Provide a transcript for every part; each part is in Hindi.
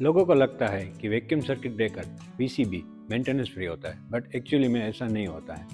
लोगों को लगता है कि vacuum circuit breaker VCB maintenance free होता है, बट एक्चुअली में ऐसा नहीं होता है।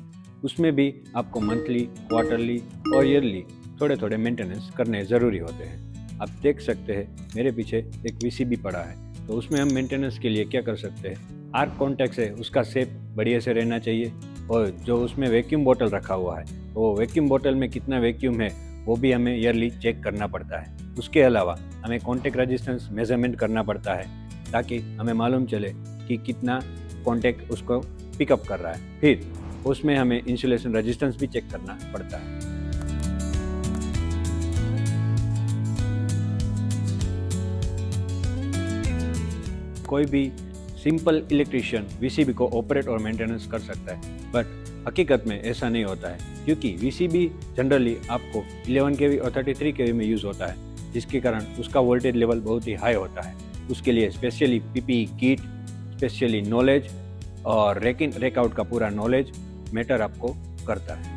उसमें भी आपको मंथली, क्वार्टरली और ईयरली थोड़े थोड़े मेंटेनेंस करने ज़रूरी होते हैं। आप देख सकते हैं मेरे पीछे एक वीसीबी पड़ा है, तो उसमें हम मेंटेनेंस के लिए क्या कर सकते हैं। आर्क कॉन्टैक्ट है, उसका शेप बढ़िया से रहना चाहिए, और जो उसमें वैक्यूम बोतल रखा हुआ है वो वैक्यूम बोतल में कितना वैक्यूम है वो भी हमें ईयरली चेक करना पड़ता है। उसके अलावा हमें कॉन्टैक्ट रेजिस्टेंस मेजरमेंट करना पड़ता है ताकि हमें मालूम चले कि कितना कॉन्टैक्ट उसको पिकअप कर रहा है। फिर उसमें हमें इंसुलेशन रेजिस्टेंस भी चेक करना पड़ता है। कोई भी सिंपल इलेक्ट्रिशियन वीसीबी को ऑपरेट और मेंटेनेंस कर सकता है, बट हकीकत में ऐसा नहीं होता है, क्योंकि वीसीबी जनरली आपको 11 केवी और 33 केवी में यूज़ होता है, जिसके कारण उसका वोल्टेज लेवल बहुत ही हाई होता है। उसके लिए specially PPE kit, specially knowledge और रेक इन रेक आउट का पूरा नॉलेज मैटर आपको करता है।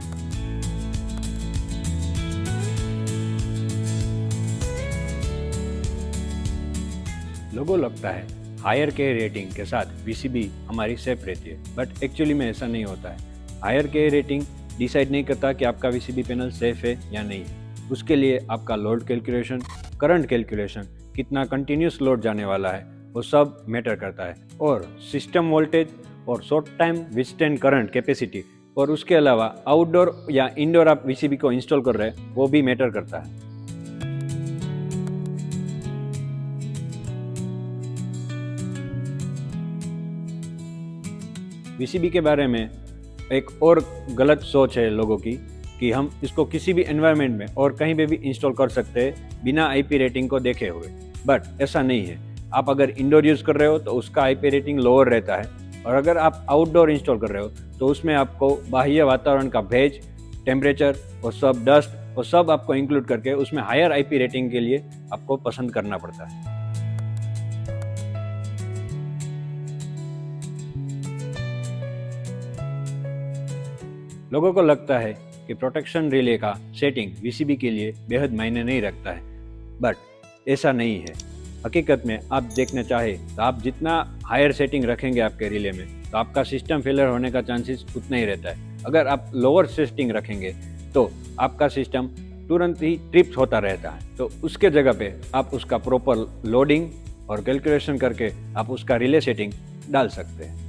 लोगों लगता है हायर के रेटिंग के साथ वीसीबी हमारी सेफ रहती है, बट एक्चुअली में ऐसा नहीं होता है। हायर के रेटिंग डिसाइड नहीं करता कि आपका वीसीबी पैनल सेफ है या नहीं है। उसके लिए आपका लोड कैलकुलेशन, करंट कैलकुलेशन, कितना कंटिन्यूस लोड जाने वाला है, वो सब मैटर करता है, और सिस्टम वोल्टेज और short time withstand current capacity, और उसके अलावा आउटडोर या इंडोर आप वीसीबी को इंस्टॉल कर रहे हैं वो भी मैटर करता है। वीसीबी के बारे में एक और गलत सोच है लोगों की कि हम इसको किसी भी एनवायरनमेंट में और कहीं पे भी इंस्टॉल कर सकते हैं बिना आईपी रेटिंग को देखे हुए, बट ऐसा नहीं है। आप अगर इंडोर यूज़ कर रहे हो तो उसका आईपी रेटिंग लोअर रहता है, और अगर आप आउटडोर इंस्टॉल कर रहे हो तो उसमें आपको बाह्य वातावरण का भेज, टेम्परेचर और सब डस्ट और सब आपको इंक्लूड करके उसमें हायर आईपी रेटिंग के लिए आपको पसंद करना पड़ता है। लोगों को लगता है कि प्रोटेक्शन रिले का सेटिंग वीसीबी के लिए बेहद मायने नहीं रखता है, बट ऐसा नहीं है। हकीकत में आप देखना चाहे तो आप जितना हायर सेटिंग रखेंगे आपके रिले में, तो आपका सिस्टम फेलियर होने का चांसेस उतना ही रहता है। अगर आप लोअर सेटिंग रखेंगे तो आपका सिस्टम तुरंत ही ट्रिप्स होता रहता है, तो उसके जगह पे आप उसका प्रॉपर लोडिंग और कैलकुलेशन करके आप उसका रिले सेटिंग डाल सकते हैं।